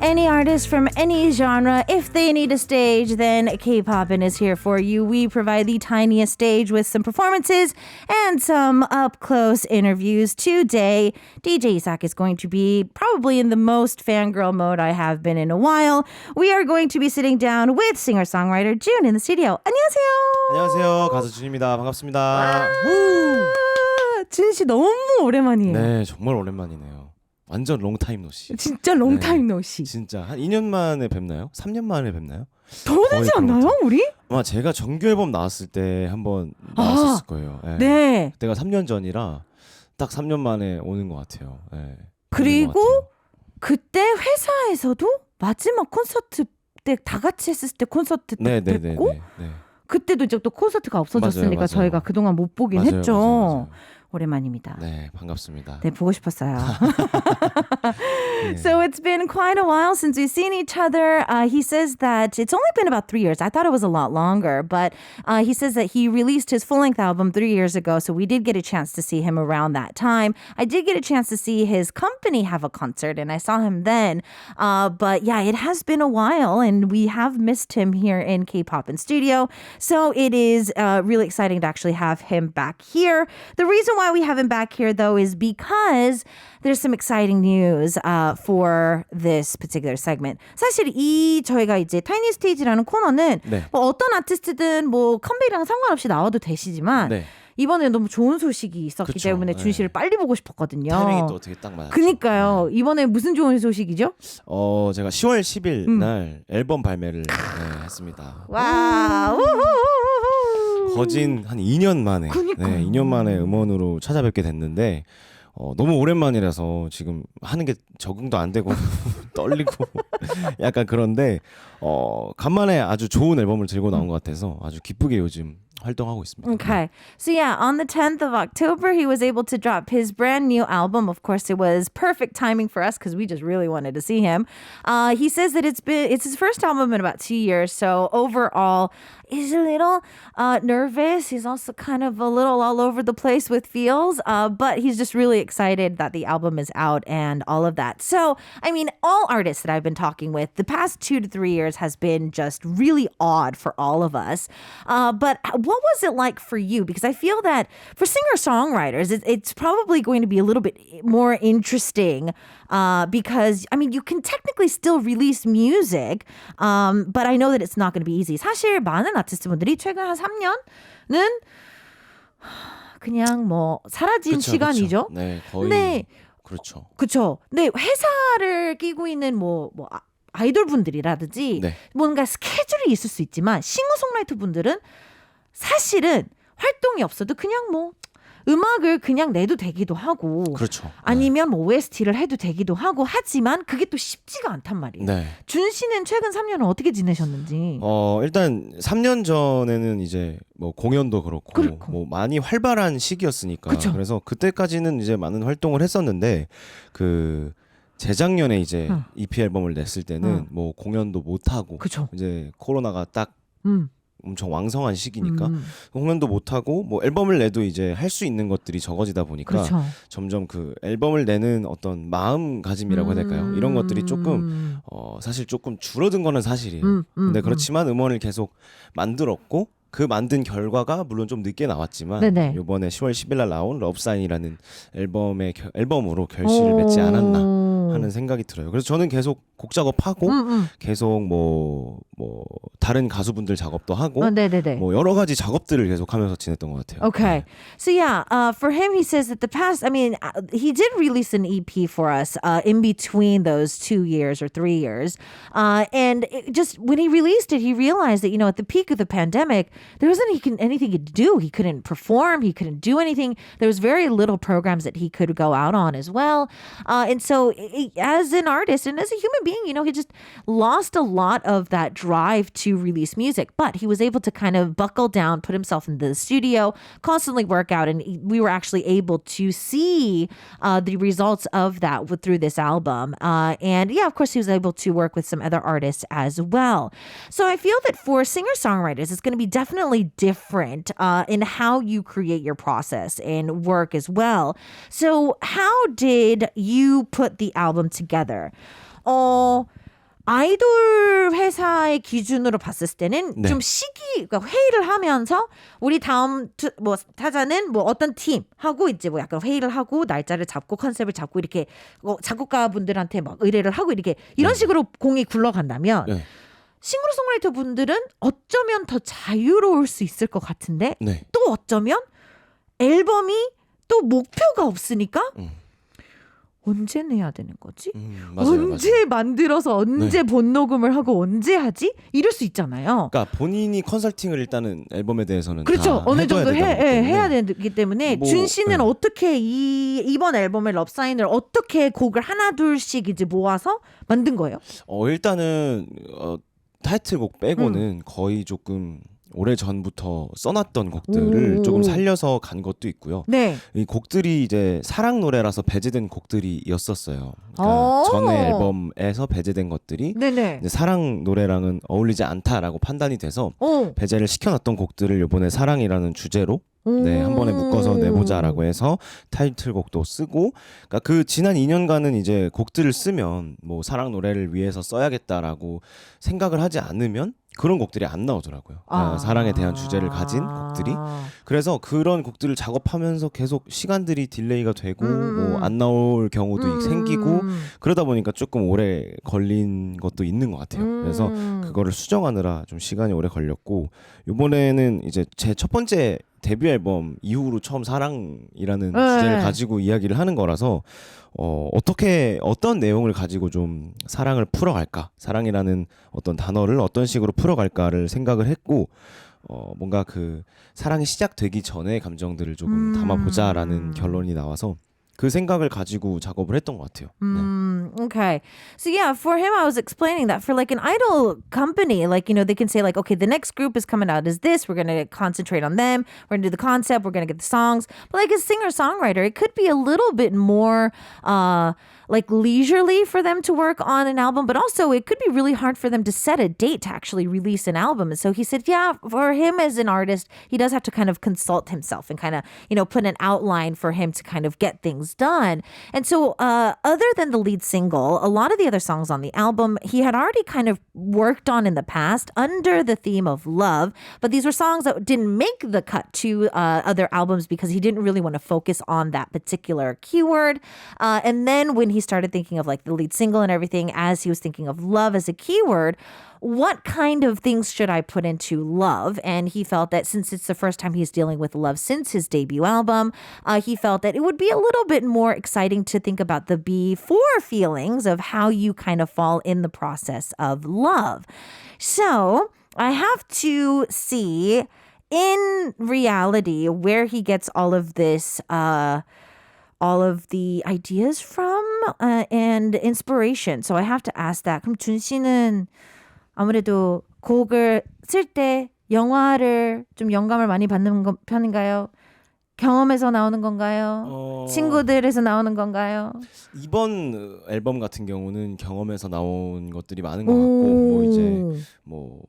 Any artist from any genre, if they need a stage, then K-Poppin' is here for you. We provide the tiniest stage with some performances and some up-close interviews. Today, DJ Isak is going to be probably in the most fangirl mode I have been in a while. We are going to be sitting down with singer-songwriter June in the studio. 안녕하세요. 안녕하세요. 가수 준입니다. 반갑습니다. 준 씨 너무 오랜만이에요. 네, 정말 오랜만이네요. 완전 롱타임 노씨. 진짜 롱타임 노씨. 진짜 한 2년 만에 뵙나요? 3년 만에 뵙나요? 더 되지 않나요, 우리? 아마 제가 정규 앨범 나왔을 때 한번 나왔었을 거예요. 네. 네. 그때가 3년 전이라 딱 3년 만에 오는 것 같아요. 네. 그리고 그때 회사에서도 마지막 콘서트 때 다 같이 했을 때 콘서트 때 뵙고 그때도 이제 또 콘서트가 없어졌으니까 맞아요. 저희가 그동안 못 보긴 했죠. 맞아요. 오랜만입니다. 네, 반갑습니다. 네, 보고 싶었어요. So it's been quite a while since we've seen each other. He says that it's only been about 3 years. I thought it was a lot longer, but he says that he released his full-length album 3 years ago, so we did get a chance to see him around that time. I did get a chance to see his company have a concert, and I saw him then. But yeah, it has been a while, and we have missed him here in K-Poppin' Studio. So it is really exciting to actually have him back here. The reason why we have him back here, though, is because there's some exciting news for this particular segment. 사실 저희가 이제 타이니 스테이지라는 코너는 뭐 어떤 아티스트든 뭐 컴백이랑 상관없이 나와도 되시지만 이번에 너무 좋은 소식이 있었기 때문에 준 씨를 빨리 보고 싶었거든요. 타이밍이 또 어떻게 딱 맞았죠. 그니까요. 이번에 무슨 좋은 소식이죠? 제가 10월 10일 날 앨범 발매를 했습니다. 와. 거진 한 2년 만에 2년 만에 음원으로 찾아뵙게 됐는데 너무 오랜만이라서 지금 하는 게 적응도 안 되고 떨리고 약간 그런데 간만에 아주 좋은 앨범을 들고 나온 것 같아서 아주 기쁘게 요즘 활동하고 있습니다. Okay. So yeah, on the 10th of October, he was able to drop his brand new album. Of course, it was perfect timing for us because we just really wanted to see him. He says that it's his first album in about 2 years. So overall, he's a little nervous. He's also kind of a little all over the place with feels. But he's just really excited that the album is out and all of that. So, I mean, all artists that I've been talking with, the past 2 to 3 years has been just really odd for all of us. But what was it like for you? Because I feel that for singer-songwriters, it's probably going to be a little bit more interesting because, I mean, you can technically still release music, but I know that it's not going to be easy. 사실 많은 아티스트분들이 최근 한 3년은 그냥 뭐 사라진 시간이죠. 네, 거의 그렇죠. 그렇죠. 네, 회사를 끼고 있는 뭐 아이돌 분들이라든지 뭔가 스케줄이 있을 수 있지만 싱어송라이터 분들은 사실은 활동이 없어도 그냥 뭐 음악을 그냥 내도 되기도 하고 그렇죠. 아니면 뭐 OST를 해도 되기도 하고 하지만 그게 또 쉽지가 않단 말이에요. 준 씨는 최근 3년을 어떻게 지내셨는지? 일단 3년 전에는 이제 뭐 공연도 그렇고 뭐 많이 활발한 시기였으니까 그래서 그때까지는 이제 많은 활동을 했었는데 그 재작년에 이제 EP 앨범을 냈을 때는 뭐 공연도 못 하고 이제 코로나가 딱 엄청 왕성한 시기니까 공연도 못 하고 뭐 앨범을 내도 이제 할 수 있는 것들이 적어지다 보니까 점점 그 앨범을 내는 어떤 마음가짐이라고 해야 될까요? 이런 것들이 조금 사실 조금 줄어든 거는 사실이에요. 근데 그렇지만 음원을 계속 만들었고 그 만든 결과가 물론 좀 늦게 나왔지만 이번에 10월 10일 날 나온 러브사인이라는 앨범으로 결실을 맺지 않았나 하는 생각이 들어요. 그래서 저는 계속 곡 작업하고 계속 뭐 다른 가수분들 작업도 하고 뭐 여러 가지 작업들을 계속하면서 지냈던 것 같아요. Okay. So yeah, for him he says that the past, I mean, he did release an EP for us in between those 2 years or 3 years. And just when he released it, he realized that, you know, at the peak of the pandemic, there wasn't anything he could do. He couldn't perform. He couldn't do anything. There was very little programs that he could go out on as well. And so as an artist and as a human being, you know, he just lost a lot of that drive to release music. But he was able to kind of buckle down, put himself into the studio, constantly work out. And we were actually able to see the results of that through this album. And yeah, of course, he was able to work with some other artists as well. So I feel that for singer-songwriters, it's going to be definitely different in how you create your process and work as well. So how did you put the album together? 아이돌 회사의 기준으로 봤을 때는 네. 좀 그러니까 회의를 하면서 우리 다음 뭐 타자는 뭐 어떤 팀 하고 이제 뭐 약간 회의를 하고 날짜를 잡고 컨셉을 잡고 이렇게 작곡가 분들한테 막 의뢰를 하고 이렇게 이런 식으로 공이 굴러간다면 네. 싱어송라이터 분들은 어쩌면 더 자유로울 수 있을 것 같은데 네. 또 어쩌면 앨범이 또 목표가 없으니까 언제 내야 되는 거지? 맞아요, 언제 맞아요. 만들어서 언제 본녹음을 하고 언제 하지? 이럴 수 있잖아요. 그러니까 본인이 컨설팅을 일단은 앨범에 대해서는 그렇죠. 다 어느 정도 해야 되기 되기 때문에 뭐, 준 씨는 네. 어떻게 이번 앨범의 럽사인을 어떻게 곡을 하나 둘씩 이제 모아서 만든 거예요? 일단은 타이틀곡 빼고는 거의 조금 오래 전부터 써놨던 곡들을 조금 살려서 간 것도 있고요. 네. 이 곡들이 이제 사랑 노래라서 배제된 곡들이었었어요. 그러니까 전에 앨범에서 배제된 것들이 네네. 이제 사랑 노래랑은 어울리지 않다라고 판단이 돼서 배제를 시켜놨던 곡들을 이번에 사랑이라는 주제로 네, 한 번에 묶어서 내보자라고 해서 타이틀곡도 쓰고, 그러니까 그 지난 2년간은 이제 곡들을 쓰면 뭐 사랑 노래를 위해서 써야겠다라고 생각을 하지 않으면 그런 곡들이 안 나오더라고요. 사랑에 대한 주제를 가진 곡들이. 그래서 그런 곡들을 작업하면서 계속 시간들이 딜레이가 되고 뭐 안 나올 경우도 생기고 그러다 보니까 조금 오래 걸린 것도 있는 것 같아요. 그래서 그거를 수정하느라 좀 시간이 오래 걸렸고, 이번에는 이제 제 첫 번째 데뷔 앨범 이후로 처음 사랑이라는 주제를 가지고 이야기를 하는 거라서 어떤 내용을 가지고 좀 사랑을 풀어갈까, 사랑이라는 어떤 단어를 어떤 식으로 풀어갈까를 생각을 했고, 뭔가 그 사랑이 시작되기 전에 감정들을 조금 담아보자라는 결론이 나와서 그 생각을 가지고 작업을 했던 것 같아요. Okay. So yeah, for him, I was explaining that for like an idol company, like, you know, they can say like, okay, the next group is coming out is this. We're going to concentrate on them. We're going to do the concept. We're going to get the songs. But like a singer-songwriter, it could be a little bit more, like leisurely for them to work on an album, but also it could be really hard for them to set a date to actually release an album. And so he said, yeah, for him as an artist, he does have to kind of consult himself and kind of, you know, put an outline for him to kind of get things done. And so other than the lead single, a lot of the other songs on the album, he had already kind of worked on in the past under the theme of love. But these were songs that didn't make the cut to other albums because he didn't really want to focus on that particular keyword. And then when he started thinking of like the lead single and everything, as he was thinking of love as a keyword, what kind of things should I put into love? And he felt that since it's the first time he's dealing with love since his debut album, he felt that it would be a little bit more exciting to think about the before feelings of how you kind of fall in the process of love. So I have to see in reality where he gets all of this, all of the ideas from and inspiration. So I have to ask that. 그럼 준 씨는 아무래도 곡을 쓸 때 영화를 좀 영감을 많이 받는 편인가요? 경험에서 나오는 건가요? 친구들에서 나오는 건가요? 이번 앨범 같은 경우는 경험에서 나온 것들이 많은 것 같고, 뭐 이제 뭐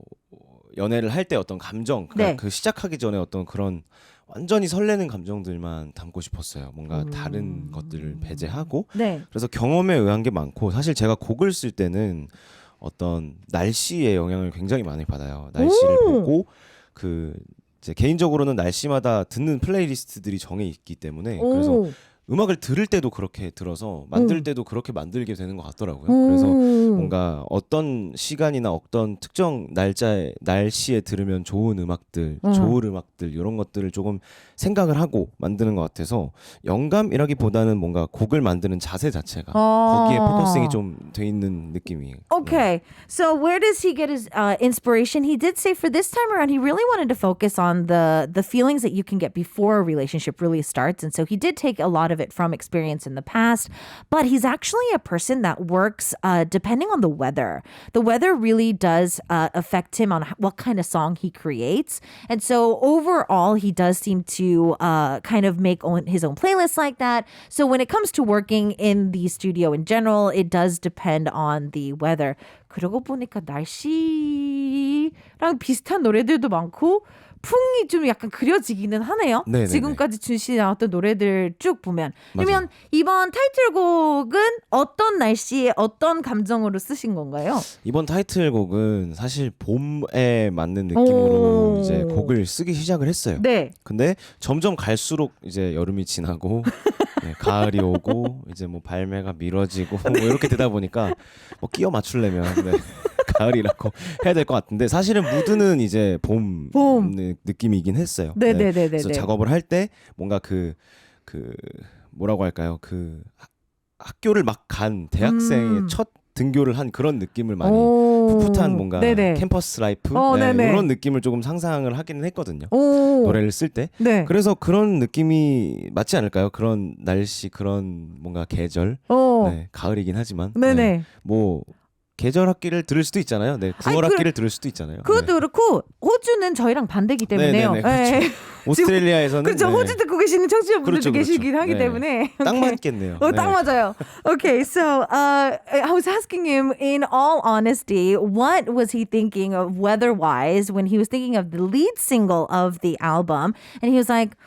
연애를 할 때 어떤 감정, 그러니까 그 시작하기 전에 어떤 그런 완전히 설레는 감정들만 담고 싶었어요. 뭔가 다른 것들을 배제하고. 그래서 경험에 의한 게 많고, 사실 제가 곡을 쓸 때는 어떤 날씨의 영향을 굉장히 많이 받아요. 날씨를 보고 그 이제 개인적으로는 날씨마다 듣는 플레이리스트들이 정해 있기 때문에 그래서 음악을 들을 때도 그렇게 들어서 만들 때도 그렇게 만들게 되는 것 같더라고요. 그래서 뭔가 어떤 시간이나 어떤 특정 날씨에 들으면 좋은 음악들, 좋은 음악들 이런 것들을 조금 생각을 하고 만드는 것 같아서 영감이라기보다는 뭔가 곡을 만드는 자세 자체가 거기에 포커싱이 좀 돼 있는 느낌이에요. Okay, so where does he get his inspiration? He did say for this time around, he really wanted to focus on the feelings that you can get before a relationship really starts, and so he did take a lot of it from experience in the past. But he's actually a person that works depending on the weather. The weather really does affect him on what kind of song he creates, and so overall, he does seem to kind of make his own playlists like that. So when it comes to working in the studio in general, it does depend on the weather. 그러고 보니까 날씨랑 비슷한 노래들도 많고 풍이 좀 약간 그려지기는 하네요. 네네네. 지금까지 준 씨 나왔던 노래들 쭉 보면. 그러면 이번 타이틀곡은 어떤 날씨에 어떤 감정으로 쓰신 건가요? 이번 타이틀곡은 사실 봄에 맞는 느낌으로 이제 곡을 쓰기 시작을 했어요. 네. 근데 점점 갈수록 이제 여름이 지나고 네, 가을이 오고 이제 뭐 발매가 미뤄지고 뭐 이렇게 되다 보니까 뭐 끼워 맞추려면 네, 가을이라고 해야 될 것 같은데 사실은 무드는 이제 봄. 느낌이긴 했어요. 네네네네. 네, 그래서 작업을 할 때 뭔가 그 뭐라고 할까요? 그 학교를 막 간 대학생의 첫 등교를 한 그런 느낌을 많이 풋풋한 뭔가 네네. 캠퍼스 라이프 네, 이런 느낌을 조금 상상을 하기는 했거든요. 오. 노래를 쓸 때. 네. 그래서 그런 느낌이 맞지 않을까요? 그런 날씨, 그런 뭔가 계절. 네, 가을이긴 하지만. 네네. 네, 뭐 계절 학기를 들을 수도 있잖아요. 네, 9월 학기를 들을 수도 있잖아요. 그것도 네. 그렇고 호주는 저희랑 반대기 때문에요. 네네네, 그렇죠. 네. 오스트레일리아에서는 그렇죠. 호주 듣고 계시는 청취자분들도 그렇죠, 그렇죠. 계시긴 하기 네. 때문에 딱 맞겠네요. 딱 맞아요. Okay, so I was asking him, in all honesty, what was he thinking of weather-wise when he was thinking of the lead single of the album? And he was like,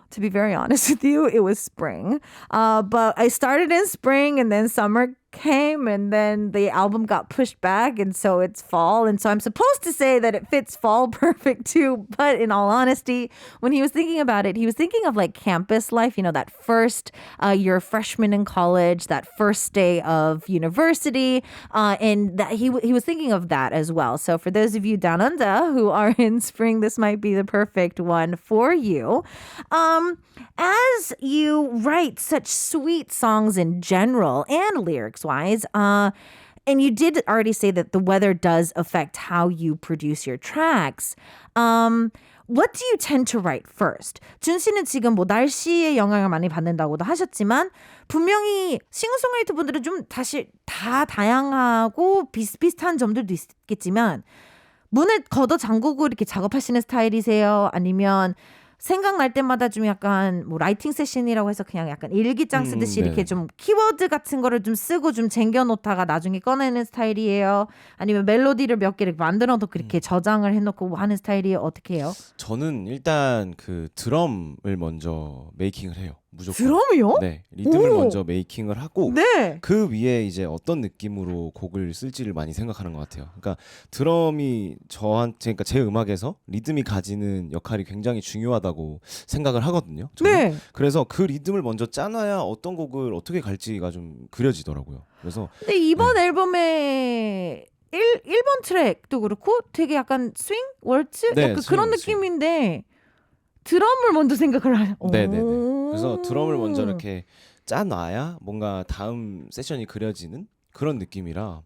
to be very honest with you, it was spring. But I started in spring and then summer came and then the album got pushed back and so it's fall. And so I'm supposed to say that it fits fall perfect too. But in all honesty, when he was thinking about it, he was thinking of like campus life, you know, that first year freshman in college, that first day of university. And that he was thinking of that as well. So for those of you down under who are in spring, this might be the perfect one for you. As you write such sweet songs in general and lyrics wise, and you did already say that the weather does affect how you produce your tracks. What do you tend to write first? 준 씨는 지금 뭐 날씨의 영향을 많이 받는다고도 하셨지만 분명히 싱어송라이터 분들은 좀 다 다양하고 비슷비슷한 점들도 있겠지만 문을 걷어 잠그고 이렇게 작업하시는 스타일이세요? 아니면 생각날 때마다 좀 약간 뭐 라이팅 세션이라고 해서 그냥 약간 일기장 쓰듯이 이렇게 좀 키워드 같은 거를 좀 쓰고 좀 쟁겨놓다가 나중에 꺼내는 스타일이에요? 아니면 멜로디를 몇 개를 만들어도 그렇게 저장을 해놓고 하는 스타일이에요? 어떻게 해요? 저는 일단 그 드럼을 먼저 메이킹을 해요. 무조건. 드럼이요? 네, 리듬을 먼저 메이킹을 하고 네. 그 위에 이제 어떤 느낌으로 곡을 쓸지를 많이 생각하는 것 같아요. 그러니까 드럼이 그러니까 제 음악에서 리듬이 가지는 역할이 굉장히 중요하다고 생각을 하거든요. 저는. 네. 그래서 그 리듬을 먼저 짜놔야 어떤 곡을 어떻게 갈지가 좀 그려지더라고요. 그래서 근데 이번 앨범에 1번 트랙도 그렇고 되게 약간 스윙? 월츠? 네, 약간 그런 느낌인데 드럼을 먼저 생각을 하죠. 네네네. 그래서 드럼을 먼저 이렇게 짜놔야 뭔가 다음 세션이 그려지는 그런 느낌이라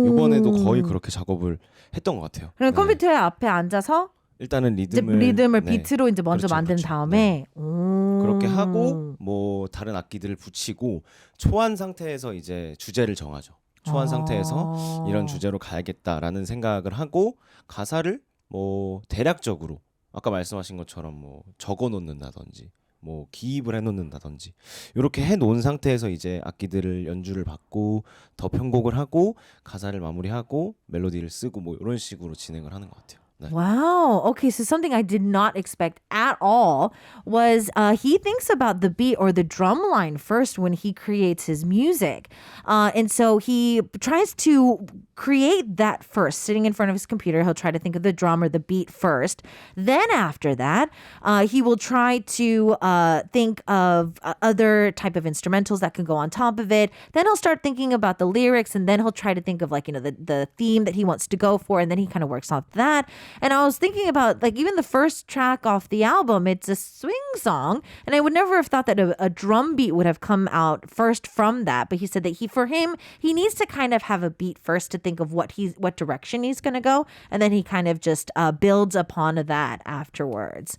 이번에도 거의 그렇게 작업을 했던 것 같아요. 그럼 네. 컴퓨터 앞에 앉아서 일단은 이제 리듬을 리듬을 네. 비트로 이제 먼저 그렇죠, 만든 그렇죠. 다음에 그렇게 하고 뭐 다른 악기들을 붙이고 초안 상태에서 이제 주제를 정하죠. 초안 상태에서 이런 주제로 가야겠다라는 생각을 하고 가사를 뭐 대략적으로 아까 말씀하신 것처럼 뭐 적어 놓는다든지 뭐 기입을 해 놓는다든지 이렇게 해 놓은 상태에서 이제 악기들을 연주를 받고 더 편곡을 하고 가사를 마무리하고 멜로디를 쓰고 뭐 이런 식으로 진행을 하는 것 같아요. 네. Wow. Okay, so something I did not expect at all was he thinks about the beat or the drum line first when he creates his music. And so he tries to create that first. Sitting in front of his computer, he'll try to think of the drum or the beat first. Then after that, he will try to think of other type of instrumentals that can go on top of it. Then he'll start thinking about the lyrics, and then he'll try to think of like, you know, the theme that he wants to go for, and then he kind of works off that. And I was thinking about like even the first track off the album, it's a swing song. And I would never have thought that a drum beat would have come out first from that. But he said that for him, he needs to kind of have a beat first to think of what direction he's going to go. And then he kind of just builds upon that afterwards.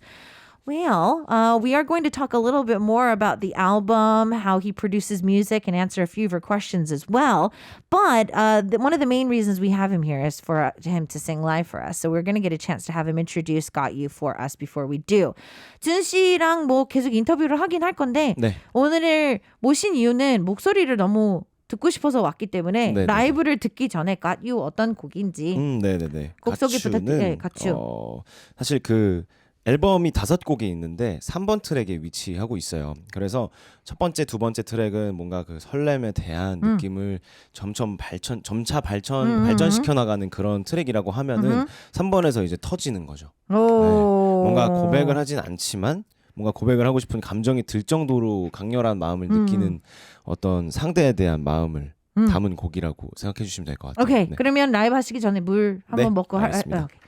Well, we are going to talk a little bit more about the album, how he produces music, and answer a few of your questions as well. But one of the main reasons we have him here is for him to sing live for us. So we're going to get a chance to have him introduce Got You for us before we do. 준 씨랑 뭐 계속 인터뷰를 하긴 할 건데 네. 오늘 모신 이유는 목소리를 너무 듣고 싶어서 왔기 때문에 네네. 라이브를 듣기 전에 Got You 어떤 곡인지 네네네. 곡 소개 부탁드려요. 갓추. 사실 그 앨범이 5곡이 있는데 3번 트랙에 위치하고 있어요. 그래서 첫 번째, 두 번째 트랙은 뭔가 그 설렘에 대한 느낌을 점차 발전시켜 나가는 그런 트랙이라고 하면은 3번에서 이제 터지는 거죠. 네. 뭔가 고백을 하진 않지만 뭔가 고백을 하고 싶은 감정이 들 정도로 강렬한 마음을 느끼는 어떤 상대에 대한 마음을 담은 곡이라고 생각해 주시면 될 것 같아요. 오케이. 네. 그러면 라이브 하시기 전에 물 한번 먹고 알겠습니다. okay.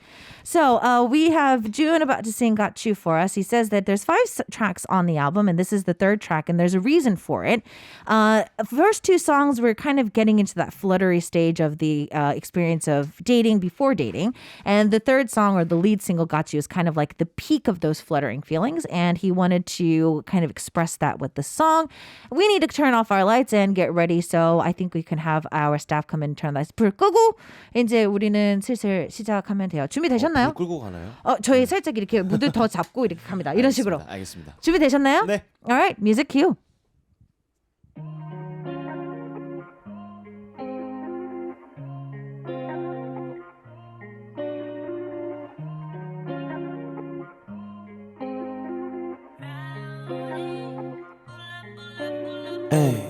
So we have June about to sing "Got You" for us. He says that there's 5 tracks on the album, and this is the 3rd track, and there's a reason for it. First 2 songs, we're kind of getting into that fluttery stage of the experience of dating before dating, and the 3rd song, or the lead single "Got You," is kind of like the peak of those fluttering feelings, and he wanted to kind of express that with the song. We need to turn off our lights and get ready, so I think we can have our staff come in and turn the lights. 불 끄고 이제 우리는 슬슬 시작하면 돼요. 준비되셨나요? 불 끌고 가나요? 저희 살짝 이렇게 무드 더 잡고 이렇게 갑니다. 이런 식으로. 알겠습니다. 준비되셨나요? 네. Alright, music cue. Hey.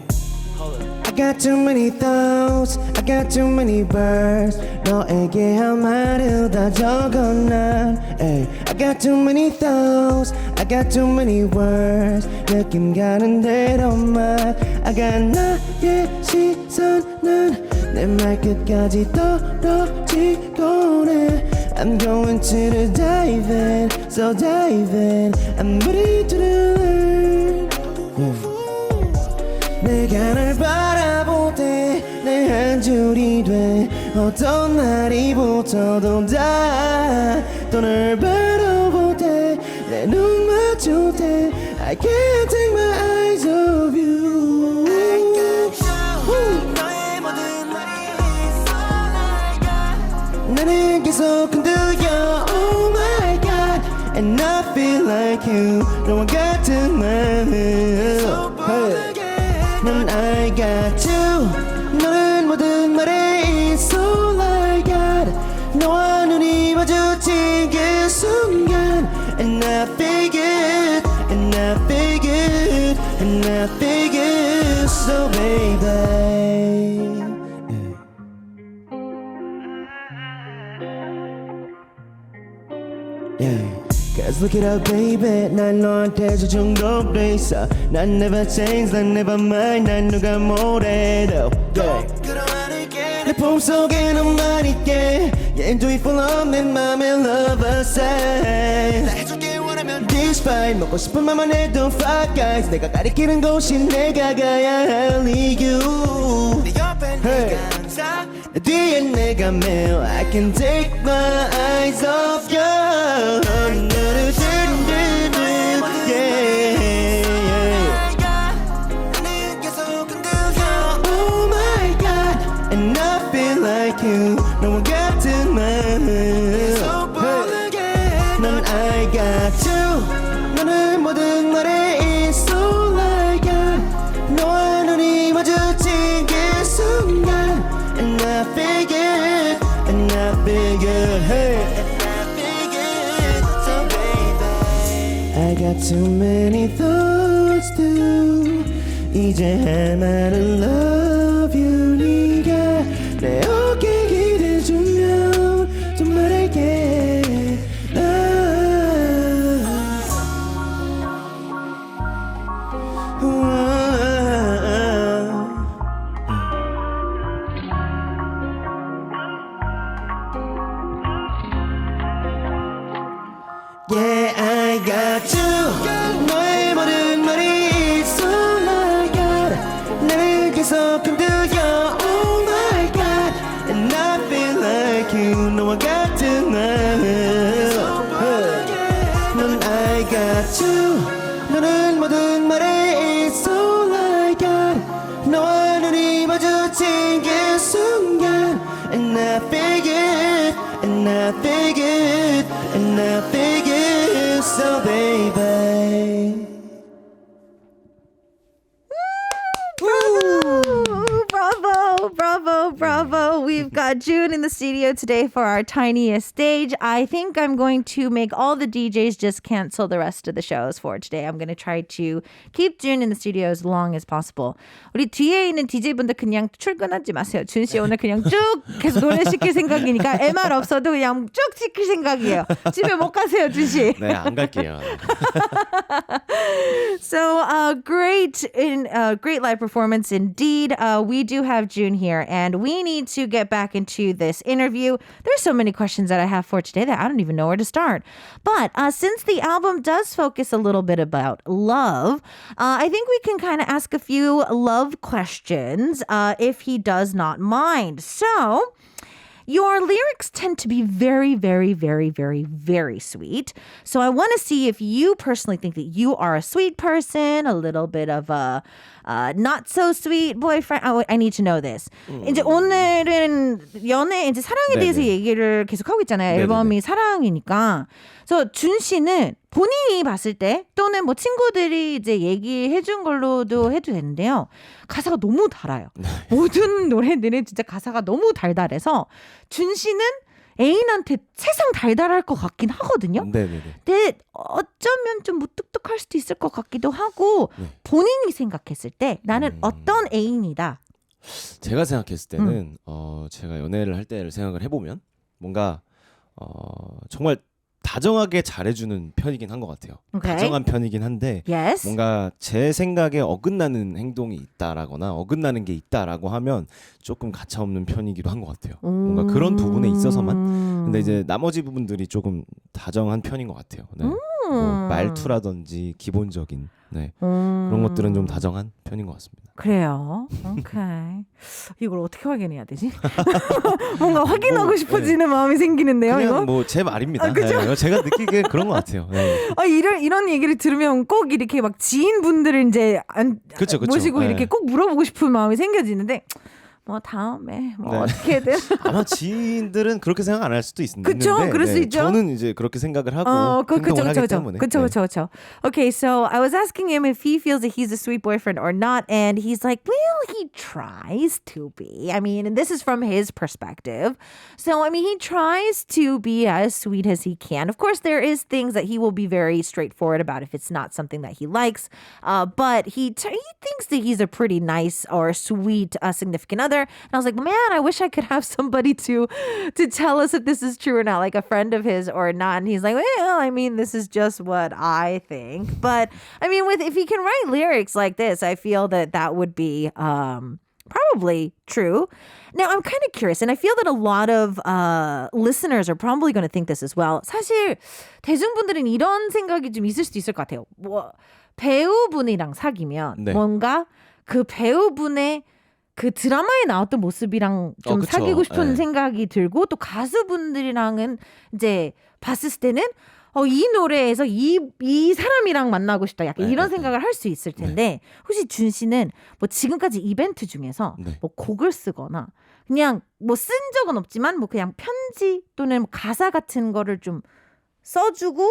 I got too many thoughts, I got too many words. 너에게 한 말을 다 적어놔. Hey. I got too many thoughts, I got too many words. 느낌 가는 대로만. I got 나의 시선은 내 말 끝까지 떨어지곤 해. I'm going to the dive in, so dive in. I'm ready to learn. 내가 널 바라볼 때 내 한 줄이 돼. 어떤 날이 붙어도 다. 또 널 바라볼 때 내 눈 맞출 때 I can't take my eyes off you. I got you. 너의 모든 말이 있어 나가. 나는 계속 흔들려. Oh my God. And I feel like you. 너와 같은 마음. Hey. 넌 I got you. 너는 모든 말에 있어 like God. 너와 눈이 마주친 그 순간 And I feel good, and I feel good, and I feel good. So baby yeah. Cause look it up baby 난 너한테 저 중독돼 있어 난 never change 난 never mind 난 누가 뭐래도 yeah. 내 품속에 너만 있게 Yeah do it for love 내 맘에 love a say 나 해줄게 원하면 Despite 먹고 싶은 맘만 해도 fuck guys 내가 가리키는 곳이 내가 가야 할 이유 내 옆에 네가 항상 내 뒤에 내가 매일 I can take my eyes off you 너와 같은 마음 넌 I got you 너는 모든 말에 있어 like God 너와 눈이 마주친 그 순간 And I feel good And I feel good hey. And I feel good So baby I got too many thoughts too 이제 할 말은 love you 네가 내 어깨 기대주면 좀 말할게 Yeah I got you 너의 모든 말이 있어 my God 나를 계속 흔들려 Oh my God And I feel like you 너와 같은 마음 넌 I got you 너는 모든 말에 있어 like God 너와 눈이 마주친 그 순간 And I feel good And I feel good And I feel good So baby Bravo, bravo, bravo. We've got June in the studio today for our tiniest stage. I think I'm going to make all the DJs just cancel the rest of the shows for today. I'm going to try to keep June in the studio as long as possible. 우리 뒤에 있는 DJ분들 그냥 출근하지 마세요. 준 씨 오늘 그냥 쭉 계속 노래 시킬 생각이니까 MR 없어도 그냥 쭉 시킬 생각이에요. 집에 못 가세요, 준 씨. 네, 안 갈게요. So great live performance indeed. We do have June here, and we need to get back into this interview. There's so many questions that I have for today that I don't even know where to start. But since the album does focus a little bit about love, I think we can kind of ask a few love questions if he does not mind. So, your lyrics tend to be very, very, very, very, very sweet. So I want to see if you personally think that you are a sweet person, a little bit of a not so sweet boyfriend. I need to know this. 이제 오늘은 연애, 이제 사랑에 네네. 대해서 얘기를 계속 하고 있잖아요. 네네네. 앨범이 사랑이니까. 그래서 준 씨는 본인이 봤을 때 또는 뭐 친구들이 이제 얘기해 준 걸로도 해도 되는데요. 가사가 너무 달아요. 모든 노래들은 진짜 가사가 너무 달달해서 준 씨는 애인한테 세상 달달할 것 같긴 하거든요. 네네네. 근데 어쩌면 좀 무뚝뚝할 수도 있을 것 같기도 하고 본인이 생각했을 때 나는 어떤 애인이다. 제가 생각했을 때는 제가 연애를 할 때를 생각을 해보면 뭔가 정말 다정하게 잘해주는 편이긴 한 것 같아요. 오케이. 다정한 편이긴 한데 Yes. 뭔가 제 생각에 어긋나는 행동이 있다라거나 어긋나는 게 있다라고 하면 조금 가차없는 편이기도 한 것 같아요. 뭔가 그런 부분에 있어서만. 근데 이제 나머지 부분들이 조금 다정한 편인 것 같아요. 네. 뭐 말투라든지 기본적인 그런 것들은 좀 다정한 편인 것 같습니다. 그래요. 오케이. 이걸 어떻게 확인해야 되지? 뭔가 확인하고 싶어지는 마음이 생기는데요. 그냥 이거? 뭐 제 말입니다. 그죠? 네, 제가 느끼기에 그런 것 같아요. 네. 이런 얘기를 들으면 꼭 이렇게 막 지인분들을 이제 그쵸. 모시고 네. 이렇게 꼭 물어보고 싶은 마음이 생겨지는데 뭐 다음에 뭐 네. 어떻게든 아마 지인들은 그렇게 생각 안 할 수도 있는데 그쵸? 그럴 수 있죠. 저는 이제 그렇게 생각을 하고 행동을 하기 때문에 그쵸. Okay, so I was asking him if he feels that he's a sweet boyfriend or not, and he's like, well, he tries to be. I mean, and this is from his perspective. So, I mean, he tries to be as sweet as he can. Of course, there is things that he will be very straightforward about if it's not something that he likes, but he thinks that he's a pretty nice or sweet significant other. And I was like, man, I wish I could have somebody to tell us if this is true or not, like a friend of his or not. And he's like, well, I mean, this is just what I think. But I mean, if he can write lyrics like this, I feel that would be probably true. Now, I'm kind of curious, and I feel that a lot of listeners are probably going to think this as well. 사실 대중분들은 이런 생각이 좀 있을 수도 있을 것 같아요. 뭐 배우분이랑 사귀면 네. 뭔가 그 배우분의 그 드라마에 나왔던 모습이랑 좀 그쵸. 사귀고 싶은 네. 생각이 들고 또 가수분들이랑은 이제 봤을 때는 이 노래에서 이 사람이랑 만나고 싶다. 약간 이런 생각을 할 수 있을 텐데 혹시 준 씨는 뭐 지금까지 이벤트 중에서 뭐 곡을 쓰거나 그냥 뭐 쓴 적은 없지만 뭐 그냥 편지 또는 뭐 가사 같은 거를 좀 써주고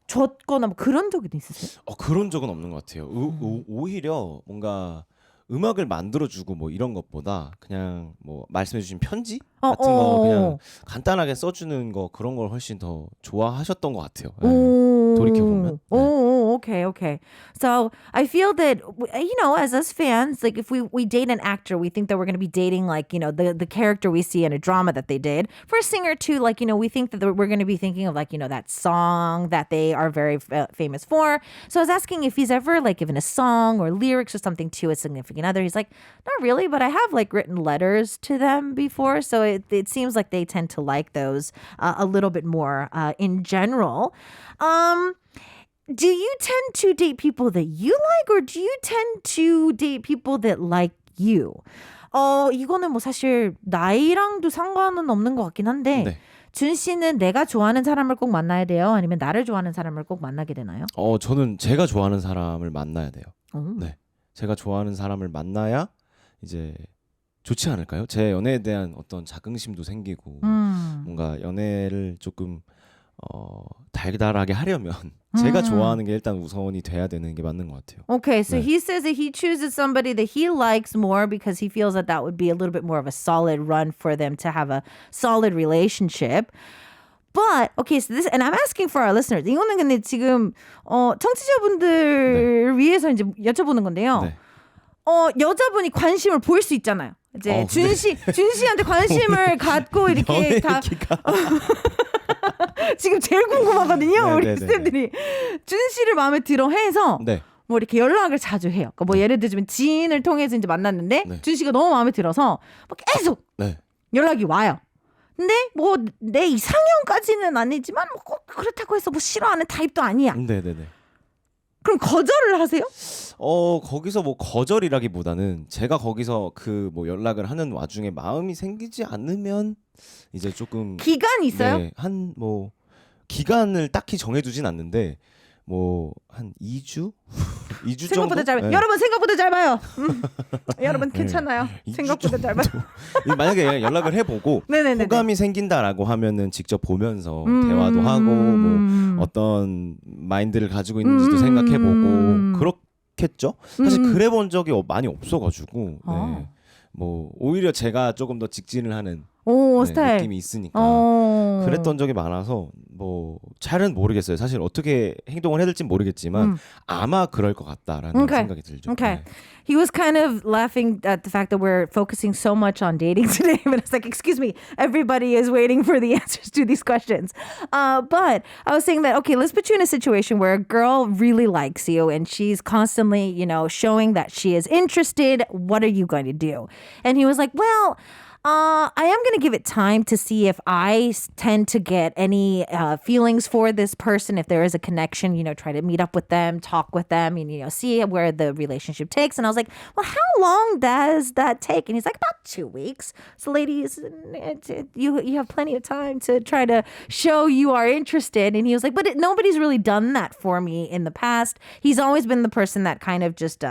줬거나 뭐 그런 적이 있으세요? 그런 적은 없는 것 같아요. 오히려 뭔가 음악을 만들어주고 뭐 이런 것보다 그냥 뭐 말씀해주신 편지 같은 거 그냥 간단하게 써주는 거 그런 걸 훨씬 더 좋아하셨던 것 같아요. 돌이켜보면. Okay. So I feel that, you know, as us fans, like if we date an actor, we think that we're going to be dating like, you know, the character we see in a drama that they did. For a singer too, like, you know, we think that we're going to be thinking of like, you know, that song that they are very famous for. So I was asking if he's ever like given a song or lyrics or something to a significant other. He's like, not really, but I have like written letters to them before. So it seems like they tend to like those a little bit more in general. Do you tend to date people that you like, or do you tend to date people that like you? 이거는 뭐 사실 나이랑도 상관은 없는 것 같긴 한데 네. 준 씨는 내가 좋아하는 사람을 꼭 만나야 돼요? 아니면 나를 좋아하는 사람을 꼭 만나게 되나요? 저는 제가 좋아하는 사람을 만나야 돼요. 네, 제가 좋아하는 사람을 만나야 이제 좋지 않을까요? 제 연애에 대한 어떤 자긍심도 생기고 뭔가 연애를 조금 달달하게 하려면 제가 좋아하는 게 일단 우선이 돼야 되는 게 맞는 것 같아요. Okay, so 네. he says that he chooses somebody that he likes more because he feels that that would be a little bit more of a solid run for them to have a solid relationship. But okay, so this, and I'm asking for our listeners. 이거는 근데 지금 청취자분들 위해서 이제 여쭤보는 건데요. 네. 여자분이 관심을 보일 수 있잖아요. 이제 준 씨한테 관심을 갖고 이렇게 다 지금 제일 궁금하거든요. 네, 우리 네, 네, 스태프들이 준 씨를 마음에 들어 해서 네. 뭐 이렇게 연락을 자주 해요. 그러니까 뭐 예를 들면 지인을 통해서 이제 만났는데 네. 준 씨가 너무 마음에 들어서 뭐 계속 네. 연락이 와요. 근데 뭐 내 이상형까지는 아니지만 뭐 꼭 그렇다고 해서 뭐 싫어하는 타입도 아니야. 네네네. 그럼 거절을 하세요? 거기서 뭐 거절이라기보다는 제가 거기서 그 뭐 연락을 하는 와중에 마음이 생기지 않으면 이제 조금 기간이 있어요? 네, 한 뭐 기간을 딱히 정해두진 않는데 뭐 한 2주? 2주 생각보다 정도? 짧아요. 네. 여러분 생각보다 짧아요. 여러분 괜찮아요. 2주 생각보다 정도. 짧아요. 만약에 연락을 해보고 네네네. 호감이 생긴다라고 하면은 직접 보면서 대화도 하고 뭐 어떤 마인드를 가지고 있는지도 생각해보고 그렇겠죠. 사실 그래본 적이 많이 없어가지고 네. 뭐 오히려 제가 조금 더 직진을 하는 오, 네, 스타일. 느낌이 있으니까 어. 그랬던 적이 많아서 뭐 잘은 모르겠어요. 사실 어떻게 행동을 해야 될지 모르겠지만 아마 그럴 것 같다라는 Okay. 생각이 들죠. Okay. 네. He was kind of laughing at the fact that we're focusing so much on dating today. But it's like, excuse me, everybody is waiting for the answers to these questions. But I was saying that, okay, let's put you in a situation where a girl really likes you and she's constantly, you know, showing that she is interested. What are you going to do? And he was like, well, I am going to give it time to see if I tend to get any feelings for this person. If there is a connection, you know, try to meet up with them, talk with them, and, you know, see where the relationship takes. And I was like, well, how long does that take? And he's like, about 2 weeks. So ladies, you have plenty of time to try to show you are interested. And he was like, but nobody's really done that for me in the past. He's always been the person that kind of just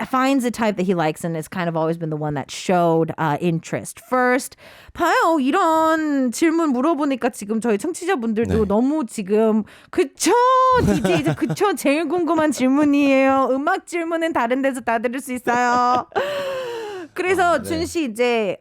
finds a type that he likes and has kind of always been the one that showed interest first. 봐요. 이런 질문 물어보니까 지금 저희 청취자분들도 네. 너무 지금 그쵸? DJ 그쵸? 제일 궁금한 질문이에요. 음악 질문은 다른 데서 다 들을 수 있어요. 그래서 네. 준 씨 이제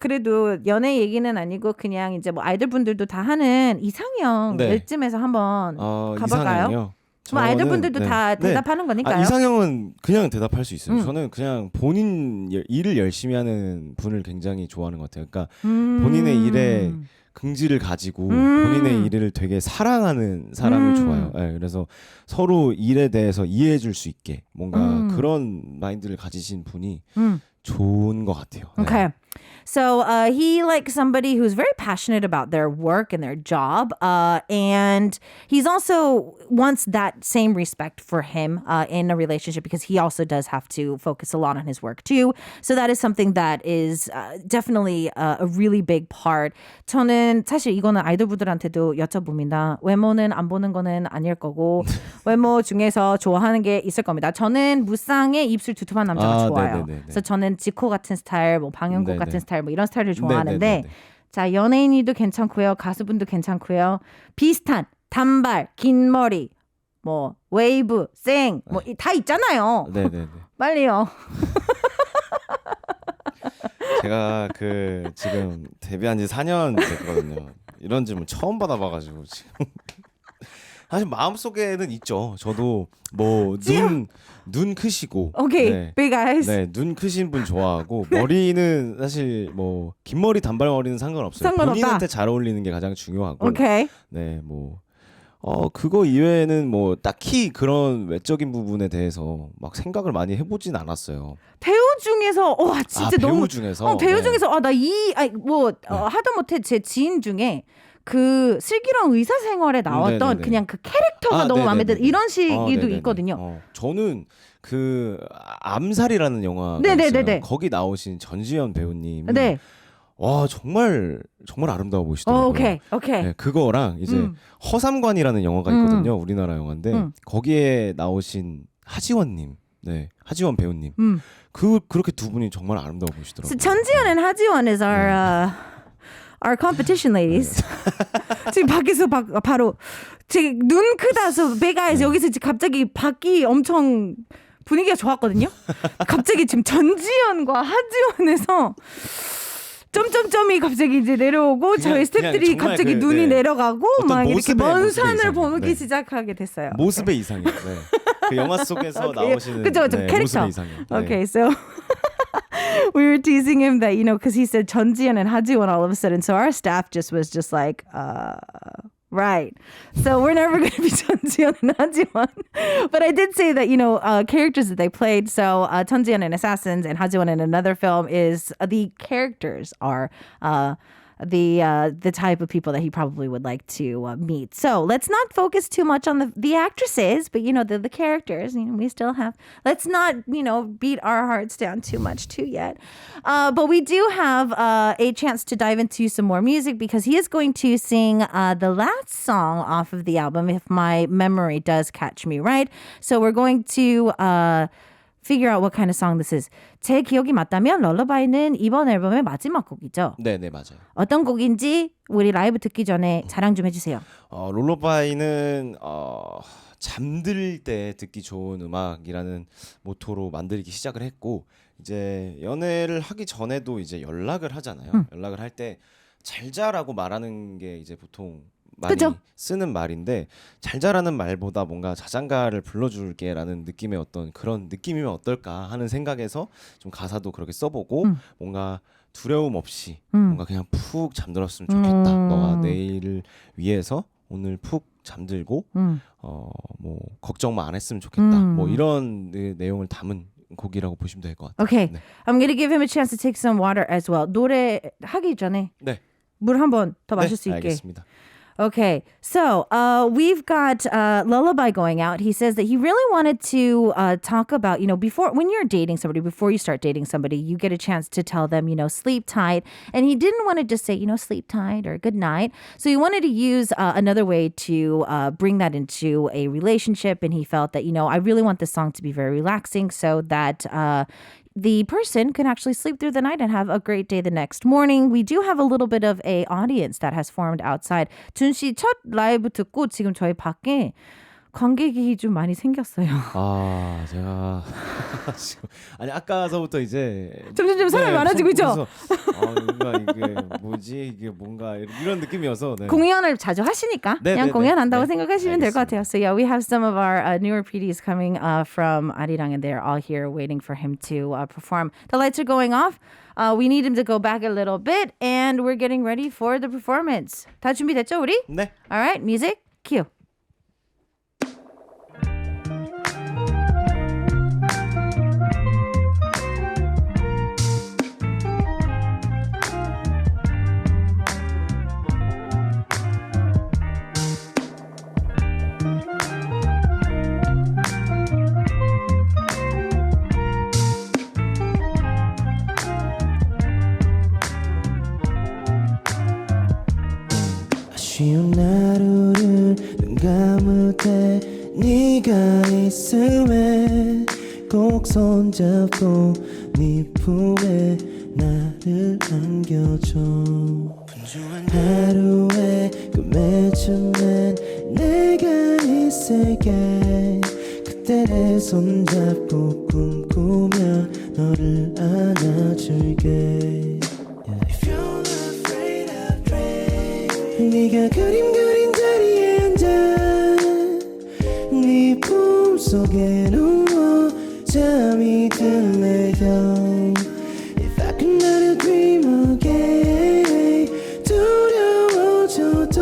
그래도 연애 얘기는 아니고 그냥 이제 뭐 아이들 분들도 다 하는 이상형 네. 일쯤에서 한번 가볼까요? 이상형이요? 뭐 아이들 저는, 분들도 네. 다 네. 대답하는 거니까요. 이상형은 그냥 대답할 수 있어요. 저는 그냥 본인 일을 열심히 하는 분을 굉장히 좋아하는 것 같아요. 그러니까 본인의 일에 긍지를 가지고 본인의 일을 되게 사랑하는 사람을 좋아해요. 네, 그래서 서로 일에 대해서 이해해 줄 수 있게 뭔가 그런 마인드를 가지신 분이 좋은 것 같아요. 네. Okay. So he likes somebody who's very passionate about their work and their job. And he's also wants that same respect for him in a relationship because he also does have to focus a lot on his work too. So that is something that is definitely a really big part. 저는 사실 이거는 아이돌분들한테도 여쭤봅니다. 외모는 안 보는 거는 아닐 거고 외모 중에서 좋아하는 게 있을 겁니다. 저는 무쌍의 입술 두툼한 남자가 좋아요. 네네네네. 그래서 저는 지코 같은 스타일, 뭐 방영국 네네. 같은 스타일, 뭐 이런 스타일을 좋아하는데, 네네네네. 자 연예인이도 괜찮고요, 가수분도 괜찮고요, 비슷한 단발, 긴 머리, 뭐 웨이브, 쌩, 뭐 다 있잖아요. 네네네. 빨리요. 제가 그 지금 데뷔한 지 4년 됐거든요. 이런 질문 처음 받아봐가지고 지금 사실 마음속에는 있죠. 저도 뭐 눈 크시고 오케이, 네. big eyes. 네, 눈 크신 분 좋아하고 머리는 사실 뭐 긴 머리 단발 머리는 상관없어요. 상관없다. 본인한테 잘 어울리는 게 가장 중요하고. 오케이. 네, 뭐 그거 이외에는 뭐 딱히 그런 외적인 부분에 대해서 막 생각을 많이 해보진 않았어요. 배우 중에서 와 진짜 배우 너무 중에서 배우 네. 중에서 하다못해 제 지인 중에 그 슬기로운 의사생활에 나왔던 네네네. 그냥 그 캐릭터가 너무 마음에 들어 네네네네. 이런 시기도 네네네. 있거든요. 저는 그 암살이라는 영화가 네네네네. 있어요. 거기 나오신 전지현 배우님. 네. 와 정말 아름다워 보이시더라고요. 오케이. 네, 그거랑 이제 허삼관이라는 영화가 있거든요. 우리나라 영화인데 거기에 나오신 하지원님, 네 하지원 배우님. 그렇게 두 분이 정말 아름다워 보이시더라고요. So 전지현 and 하지원 is our competition ladies. 지금 밖에서 바로 제 눈 크다서 big eyes 여기서 지금 갑자기 밖이 엄청 분위기가 좋았거든요. 갑자기 지금 전지현과 하지원에서 점점점이 갑자기 이제 내려오고 저희 스태프들이 갑자기 눈이 내려가고 막 이렇게 먼 산을 보기 시작하게 됐어요. 모습의 이상이에요. 네. 그 영화 속에서 나오시는 그죠, 캐릭터. 모습의 이상이에요. 네. Okay, so we were teasing him that, you know, because he said 전지현 and 하지원 all of a sudden. So our staff just was just like, right. So we're never going to be 전지현 and 하지원. But I did say that, you know, characters that they played. So 전지현 in Assassins and 하지원 in another film is the characters are the type of people that he probably would like to meet. So let's not focus too much on the actresses, but you know the characters. You know, we still have. Let's not beat our hearts down too much too yet. But we do have a chance to dive into some more music because he is going to sing the last song off of the album, if my memory does catch me right. So we're going to figure out what kind of song this is. 제 기억이 맞다면 럴러바이는 이번 앨범의 마지막 곡이죠. 네, 맞아요. 어떤 곡인지 우리 라이브 듣기 전에 자랑 좀 해주세요. 롤러바이는 잠들 때 듣기 좋은 음악이라는 모토로 만들기 시작을 했고 이제 연애를 하기 전에도 이제 연락을 하잖아요. 연락을 할 때 잘 자라고 말하는 게 이제 보통 많이 그쵸? 쓰는 말인데 잘 자라는 말보다 뭔가 자장가를 불러줄게라는 느낌의 어떤 그런 느낌이면 어떨까 하는 생각에서 좀 가사도 그렇게 써보고 뭔가 두려움 없이 뭔가 그냥 푹 잠들었으면 좋겠다. 너가 내일을 위해서 오늘 푹 잠들고 뭐 걱정만 안 했으면 좋겠다. 뭐 이런 내용을 담은 곡이라고 보시면 될 것 같아요. Okay, 네. I'm gonna give him a chance to take some water as well. 노래 하기 전에 네. 물 한 번 더 마실 수 있게. 알겠습니다. Okay, so we've got Lullaby going out. He says that he really wanted to talk about, before, when you're dating somebody, before you start dating somebody, you get a chance to tell them, sleep tight. And he didn't want to just say, sleep tight or good night. So he wanted to use another way to bring that into a relationship. And he felt that, I really want this song to be very relaxing so that the person can actually sleep through the night and have a great day the next morning. We do have a little bit of a audience that has formed outside. 준 씨 첫 라이브 듣고 지금 저희 밖에 관객이 좀 많이 생겼어요. 제가 지금 아까서부터 이제 점점 사람이 많아지고 있죠. 뭔가 이게 뭐지 이게 뭔가 이런 느낌이어서 공연을 자주 하시니까 그냥 공연한다고 생각하시면 될 것 같아요. So yeah, we have some of our newer PDs coming from 아리랑 and they're all here waiting for him to perform. The lights are going off. We need him to go back a little bit and we're getting ready for the performance. 다 준비됐죠 우리? 네. All right, music, cue. 아쉬운 하루를 눈 감을 때 네가 있음에 꼭 손잡고 네 품에 나를 안겨줘 하루의 끝맺음엔 내가 있을게 그때 내 손잡고 꿈꾸며 너를 안아줄게 네가 그린 자리에 앉아 네 품속에 누워 잠이 들래요 If I could let a dream again 두려워져도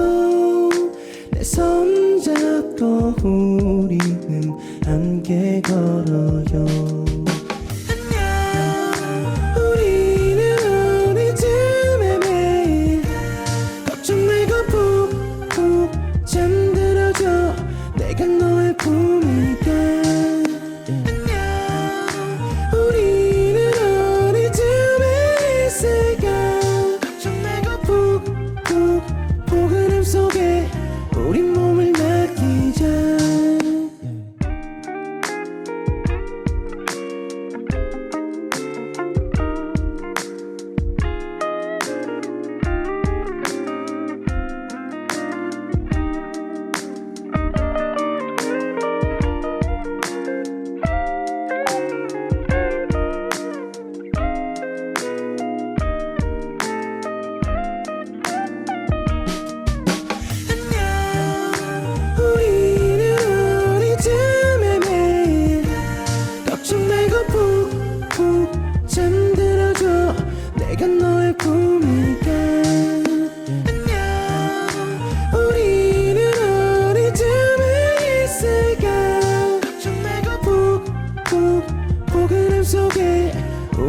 내 손 잡고 우리는 함께 걸어요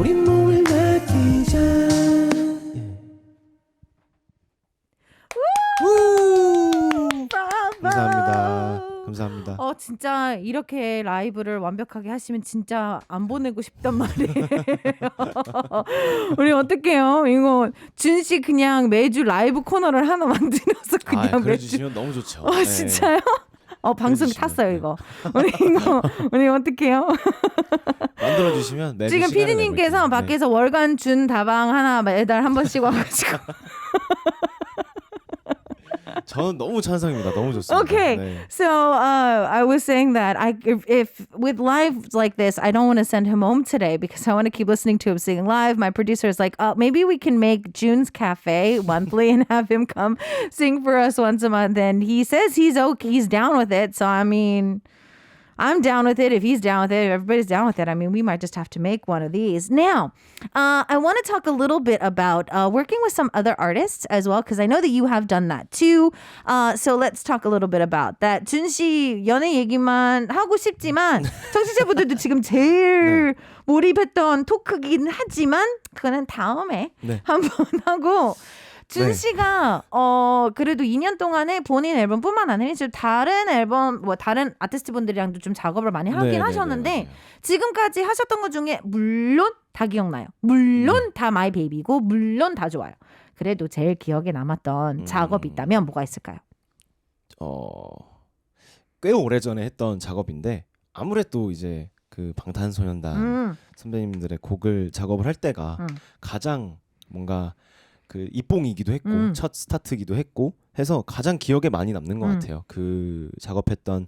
우리 몸을 맡기자. 감사합니다. 감사합니다. 진짜 이렇게 라이브를 완벽하게 하시면 진짜 안 보내고 싶단 말이에요. 우리 어떡해요? 이거 준 씨 그냥 매주 라이브 코너를 하나 만들어서 그냥 그래 매주. 주시면 너무 좋죠. 진짜요? 방송 그래주시면, 탔어요 이거. 우리 어떡해요? 만들어 주시면 매주 지금 시간을 PD님께서 내볼게요. 밖에서 월간 준 다방 하나 매달 한 번씩 와가지고. 저는 너무 찬성입니다. 너무 좋습니다. Okay, 네. so I was saying that if with live like this, I don't want to send him home today because I want to keep listening to him sing live. My producer is like, maybe we can make June's Cafe monthly and have him come sing for us once a month. And he says he's okay, he's down with it. So I mean, I'm down with it. If he's down with it, if everybody's down with it, I mean, we might just have to make one of these. Now, I want to talk a little bit about working with some other artists as well, because I know that you have done that too. So let's talk a little bit about that. 준 씨 연애 얘기만 하고 싶지만 청취자분들도 지금 제일 몰입했던 토크긴 하지만 그거는 다음에 한번 하고. 준 씨가 그래도 2년 동안에 본인 앨범뿐만 아니라 다른 앨범 다른 아티스트 분들이랑도 좀 작업을 많이 하긴 하셨는데 지금까지 하셨던 것 중에 물론 다 기억나요. 물론 다 마이 베이비고 물론 다 좋아요. 그래도 제일 기억에 남았던 작업이 있다면 뭐가 있을까요? 꽤 오래전에 했던 작업인데 아무래도 이제 그 방탄소년단 선배님들의 곡을 작업을 할 때가 가장 뭔가 그 입봉이기도 했고 첫 스타트기도 했고 해서 가장 기억에 많이 남는 것 같아요. 그 작업했던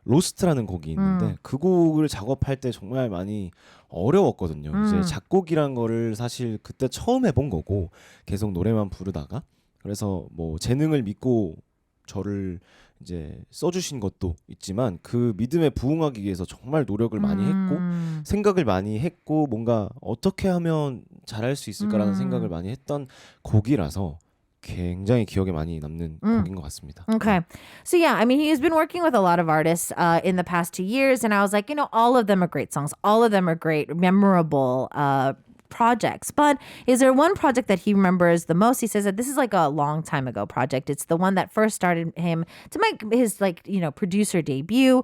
로스트라는 곡이 있는데 그 곡을 작업할 때 정말 많이 어려웠거든요. 이제 작곡이란 거를 사실 그때 처음 해본 거고 계속 노래만 부르다가 그래서 뭐 재능을 믿고 저를 이제 써주신 것도 있지만 그 믿음에 부응하기 위해서 정말 노력을 많이 했고 생각을 많이 했고 뭔가 어떻게 하면 잘할 수 있을까라는 생각을 많이 했던 곡이라서 굉장히 기억에 많이 남는 곡인 것 같습니다. Okay. So yeah, I mean, he's been working with a lot of artists in the past 2 years, and I was like, all of them are great songs. All of them are great, memorable projects. But is there one project that he remembers the most? He says that this is like a long time ago project. It's the one that first started him to make his producer debut.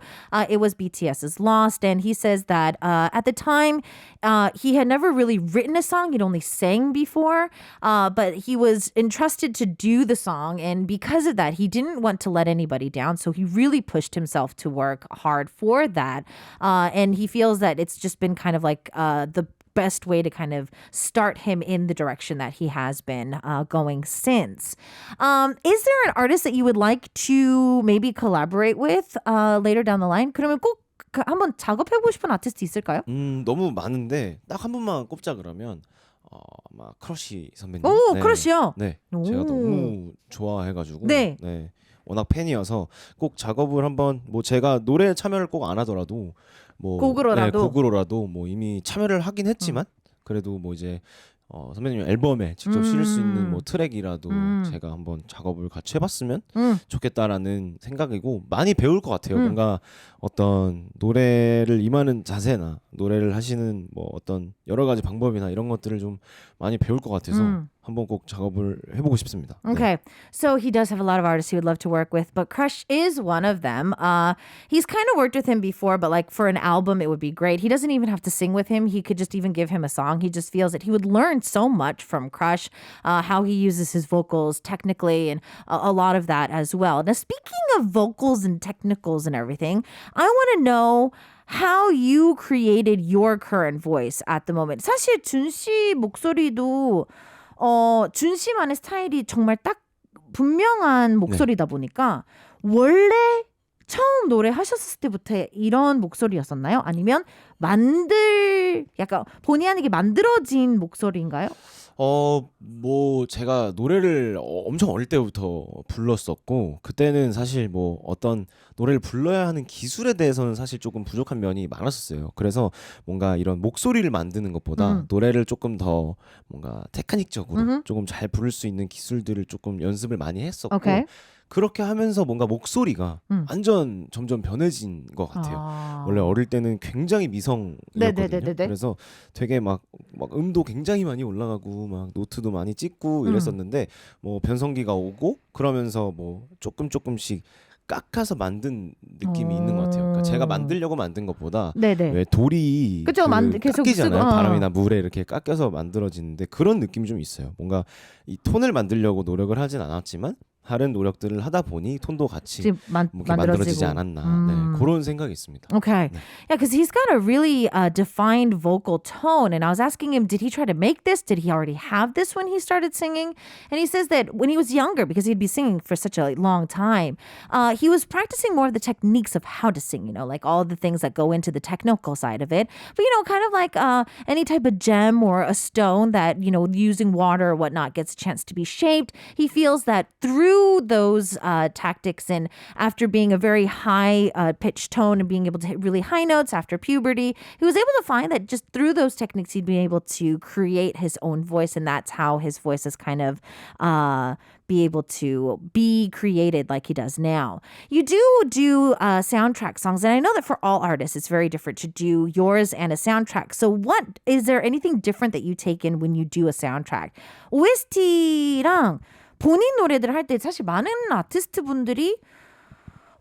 It was BTS's Lost. And he says that at the time, he had never really written a song. He'd only sang before. But he was entrusted to do the song. And because of that, he didn't want to let anybody down. So he really pushed himself to work hard for that. And he feels that it's just been kind of like the best way to kind of start him in the direction that he has been going since. Is there an artist that you would like to maybe collaborate with later down the line? 그러면 꼭 한번 작업해보고 싶은 아티스트 있을까요? 너무 많은데 딱 한 분만 꼽자 그러면 아마 크러쉬 선배님. 오, 크러쉬요? 네, 오. 제가 너무 좋아해가지고 네. 워낙 팬이어서 꼭 작업을 한번 뭐 제가 노래 참여를 꼭 안 하더라도 뭐 곡으로라도 뭐 이미 참여를 하긴 했지만 그래도 뭐 이제 선배님 앨범에 직접 실을 수 있는 뭐 트랙이라도 제가 한번 작업을 같이 해봤으면 좋겠다라는 생각이고 많이 배울 것 같아요. 뭔가 어떤 노래를 임하는 자세나 노래를 하시는 뭐 어떤 여러 가지 방법이나 이런 것들을 좀 많이 배울 것 같아서 한번 꼭 작업을 해보고 싶습니다. Okay, so he does have a lot of artists he would love to work with, but Crush is one of them. He's kind of worked with him before, but like for an album, it would be great. He doesn't even have to sing with him. He could just even give him a song. He just feels that he would learn so much from Crush, how he uses his vocals technically and a lot of that as well. Now, speaking of vocals and technicals and everything, I want to know how you created your current voice at the moment. 사실 준 씨 목소리도 준 씨만의 스타일이 정말 딱 분명한 목소리다 보니까 원래 처음 노래하셨을 때부터 이런 목소리였었나요? 아니면 약간 본의 아니게 만들어진 목소리인가요? 뭐 제가 노래를 엄청 어릴 때부터 불렀었고 그때는 사실 뭐 어떤 노래를 불러야 하는 기술에 대해서는 사실 조금 부족한 면이 많았었어요. 그래서 뭔가 이런 목소리를 만드는 것보다 노래를 조금 더 뭔가 테크닉적으로 조금 잘 부를 수 있는 기술들을 조금 연습을 많이 했었고 Okay. 그렇게 하면서 뭔가 목소리가 완전 점점 변해진 것 같아요. 원래 어릴 때는 굉장히 미성이었거든요. 네네네네네. 그래서 되게 막 음도 굉장히 많이 올라가고 막 노트도 많이 찍고 이랬었는데 뭐 변성기가 오고 그러면서 뭐 조금씩 깎아서 만든 느낌이 있는 것 같아요. 그러니까 제가 만들려고 만든 것보다 네네. 왜 돌이 그쵸, 계속 깎이잖아요. 쓰고, 바람이나 물에 이렇게 깎여서 만들어지는데 그런 느낌이 좀 있어요. 뭔가 이 톤을 만들려고 노력을 하진 않았지만 다른 노력들을 하다 보니 톤도 같이 지금 이렇게 만들어지지 않았나 네, 그런 생각이 있습니다. Okay. 네. Yeah, because he's got a really defined vocal tone. And I was asking him, did he try to make this? Did he already have this when he started singing? And he says that when he was younger, because he'd be singing for such a long time, he was practicing more of the techniques of how to sing, like all the things that go into the technical side of it. But, kind of like any type of gem or a stone that, using water or whatnot gets a chance to be shaped. He feels that through those tactics and after being a very high pitched tone and being able to hit really high notes after puberty, he was able to find that just through those techniques he'd be able to create his own voice, and that's how his voice is kind of be able to be created like he does now. You do soundtrack songs, and I know that for all artists it's very different to do yours and a soundtrack. So what is there anything different that you take in when you do a soundtrack? OST랑 본인 노래들 할 때 사실 많은 아티스트 분들이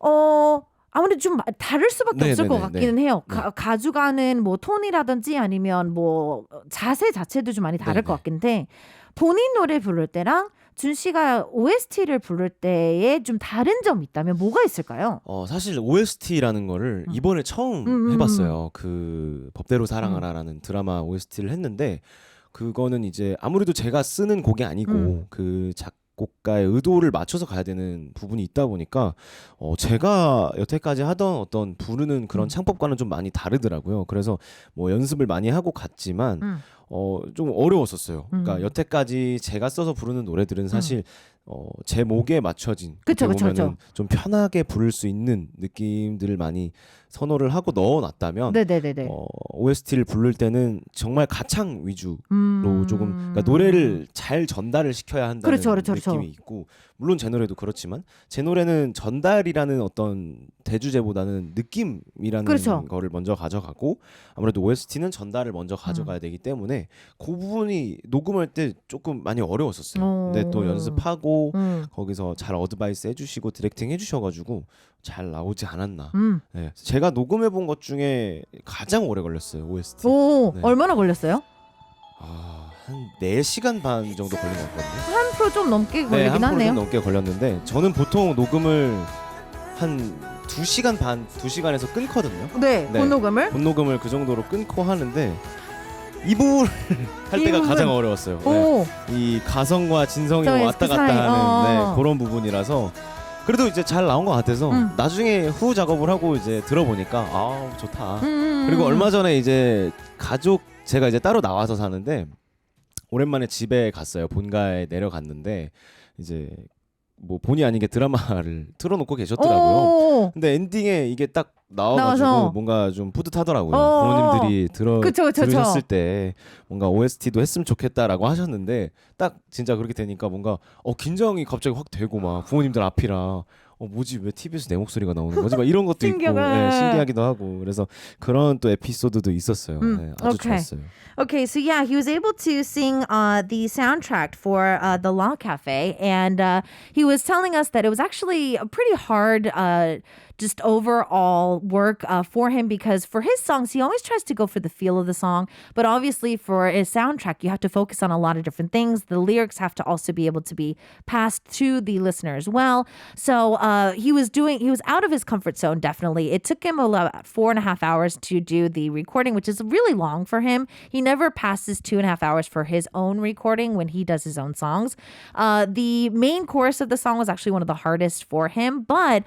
아무래도 좀 다를 수밖에 없을 것 같기는 해요. 가져가는 뭐 톤이라든지 아니면 뭐 자세 자체도 좀 많이 다를 것 같긴 한데 본인 노래 부를 때랑 준 씨가 OST를 부를 때에 좀 다른 점이 있다면 뭐가 있을까요? 사실 OST라는 거를 이번에 처음 해봤어요. 그 법대로 사랑하라라는 드라마 OST를 했는데 그거는 이제 아무래도 제가 쓰는 곡이 아니고 그 작곡가의 의도를 맞춰서 가야 되는 부분이 있다 보니까 제가 여태까지 하던 어떤 부르는 그런 창법과는 좀 많이 다르더라고요. 그래서 뭐 연습을 많이 하고 갔지만 좀 어려웠었어요. 그러니까 여태까지 제가 써서 부르는 노래들은 사실 제 목에 맞춰진 그쵸. 좀 편하게 부를 수 있는 느낌들을 많이 선호를 하고 넣어놨다면 네네네네. OST를 부를 때는 정말 가창 위주로 조금 그러니까 노래를 잘 전달을 시켜야 한다는 느낌이 있고 물론 제 노래도 그렇지만 제 노래는 전달이라는 어떤 대주제보다는 느낌이라는 거를 먼저 가져가고 아무래도 OST는 전달을 먼저 가져가야 되기 때문에 그 부분이 녹음할 때 조금 많이 어려웠었어요. 근데 또 연습하고 거기서 잘 어드바이스 해주시고 디렉팅 해주셔가지고 잘 나오지 않았나. 네. 제가 녹음해본 것 중에 가장 오래 걸렸어요. OST. 네. 얼마나 걸렸어요? 한 4시간 반 정도 걸린 것 같거든요. 한 프로 좀 넘게 걸리긴 한 하네요. 좀 넘게 걸렸는데 저는 보통 녹음을 한 2시간 반, 2시간에서 끊거든요. 네, 본녹음을? 본녹음을 그 정도로 끊고 하는데 이 부분을 할 때가 가장 어려웠어요. 네. 이 가성과 진성이 왔다 갔다 하는 그런 부분이라서 그래도 이제 잘 나온 것 같아서 나중에 후 작업을 하고 이제 들어보니까 좋다. 그리고 얼마 전에 이제 제가 이제 따로 나와서 사는데 오랜만에 집에 갔어요. 본가에 내려갔는데 이제 뭐 본의 아니게 드라마를 틀어놓고 계셨더라고요. 근데 엔딩에 이게 딱 나와가지고 뭔가 좀 뿌듯하더라고요. 부모님들이 들으셨을 때 뭔가 OST도 했으면 좋겠다라고 하셨는데 딱 진짜 그렇게 되니까 뭔가 긴장이 갑자기 확 되고 막 부모님들 앞이라 뭐지 왜 TV에서 내 목소리가 나오는 거지? 막 이런 것도 있고 신기하기도 하고 그래서 그런 또 에피소드도 있었어요. 아주 좋았어요. Okay, so yeah, he was able to sing the soundtrack for the Law Cafe, and he was telling us that it was actually a pretty hard just overall work for him because for his songs, he always tries to go for the feel of the song. But obviously for a soundtrack, you have to focus on a lot of different things. The lyrics have to also be able to be passed to the listener as well. So he was out of his comfort zone, definitely. It took him about 4.5 hours to do the recording, which is really long for him. He never passes 2.5 hours for his own recording when he does his own songs. The main chorus of the song was actually one of the hardest for him, but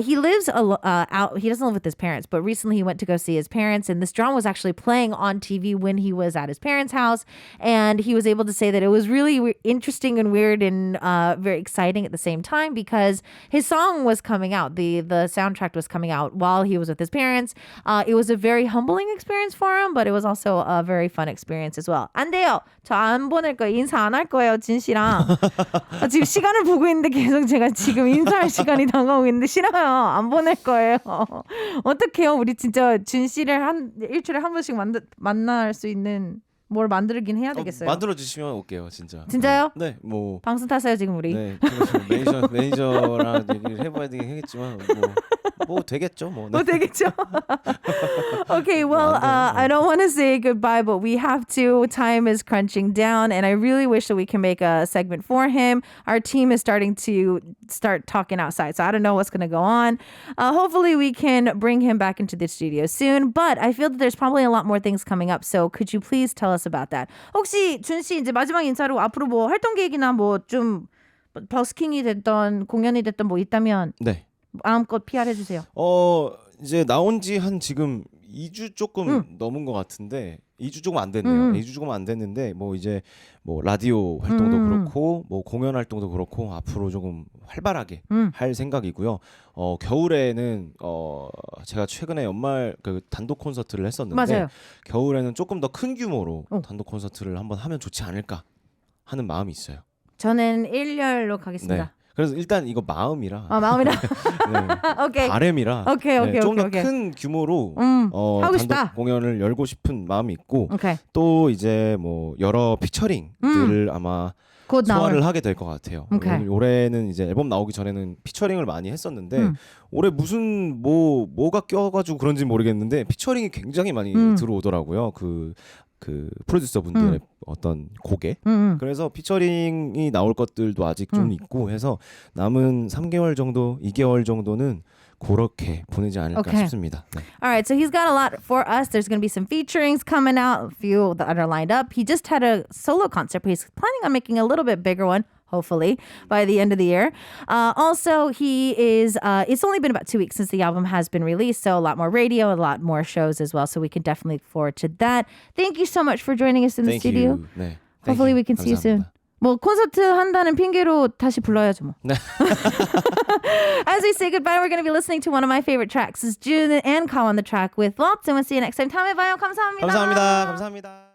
he lives lives out. He doesn't live with his parents, but recently he went to go see his parents, and this drama was actually playing on TV when he was at his parents' house, and he was able to say that it was really interesting and weird and very exciting at the same time because his song was coming out. The soundtrack was coming out while he was with his parents. It was a very humbling experience for him, but it was also a very fun experience as well. 안 돼요. 저 안 보낼 거예요. 인사 안 할 거예요, 진 씨랑. 지금 시간을 보고 있는데 계속 제가 지금 인사할 시간이 다가오고 있는데 싫어요. 안 보낼 거예요. 어떡해요? 우리 진짜 진 씨를 일주일에 한 번씩 만날 수 있는 뭘 만들긴 해야 되겠어요. 만들어 주시면 올게요, 진짜. 진짜요? 네, 뭐 방송 타세요 지금 우리. 네, 매니저랑 얘기를 해봐야 되겠지만 뭐 되겠죠, 뭐. 네. 뭐 되겠죠. Okay, well, I don't want to say goodbye, but we have to. Time is crunching down, and I really wish that we can make a segment for him. Our team is starting to talking outside, so I don't know what's going to go on. Hopefully, we can bring him back into the studio soon, but I feel that there's probably a lot more things coming up, so could you please tell us about that? 혹시 준 씨 이제 마지막 인사로 앞으로 뭐 활동 계획이나 뭐 좀 버스킹이 됐던 공연이 됐던 뭐 있다면 네. 마음껏 PR 해주세요. 이제 나온 지 한 지금 2주 조금 넘은 것 같은데 2주 조금 안 됐네요. 2주 조금 안 됐는데 뭐 이제 뭐 라디오 활동도 그렇고 뭐 공연 활동도 그렇고 앞으로 조금 활발하게 할 생각이고요. 겨울에는 제가 최근에 연말 그 단독 콘서트를 했었는데 맞아요. 겨울에는 조금 더 큰 규모로 단독 콘서트를 한번 하면 좋지 않을까 하는 마음이 있어요. 저는 1열로 가겠습니다. 네. 그래서 일단 이거 마음이라 마음이라 네. 오케이. 바람이라 오케이, 좀 더 오케이. 큰 규모로 하고 단독 싶다. 공연을 열고 싶은 마음이 있고 오케이. 또 이제 뭐 여러 피처링들을 아마 곧 소화를 하게 될 것 같아요. 오케이. 올해는 이제 앨범 나오기 전에는 피처링을 많이 했었는데 올해 무슨 뭐가 껴가지고 그런지 모르겠는데 피처링이 굉장히 많이 들어오더라고요. 그 프로듀서 분들의 어떤 곡에 그래서 피처링이 나올 것들도 아직 좀 있고 해서 남은 3개월 정도 2개월 정도는 그렇게 보내지 않을까 싶습니다. 네. All right, so he's got a lot for us. There's going to be some featurings coming out, a few that are lined up. He just had a solo concert, but he's planning on making a little bit bigger one. Hopefully by the end of the year. Also, he is, it's only been about 2 weeks since the album has been released, so a lot more radio, a lot more shows as well, so we can definitely look forward to that. Thank you so much for joining us in the studio. 네. Hopefully we can see you soon. 뭐 콘서트 한다는 핑계로 다시 불러야죠 뭐. 네. As we say goodbye, we're going to be listening to one of my favorite tracks. It's June and Kao on the track with Waltz, and we'll see you next time. 다음에 봐요. 감사합니다. 감사합니다.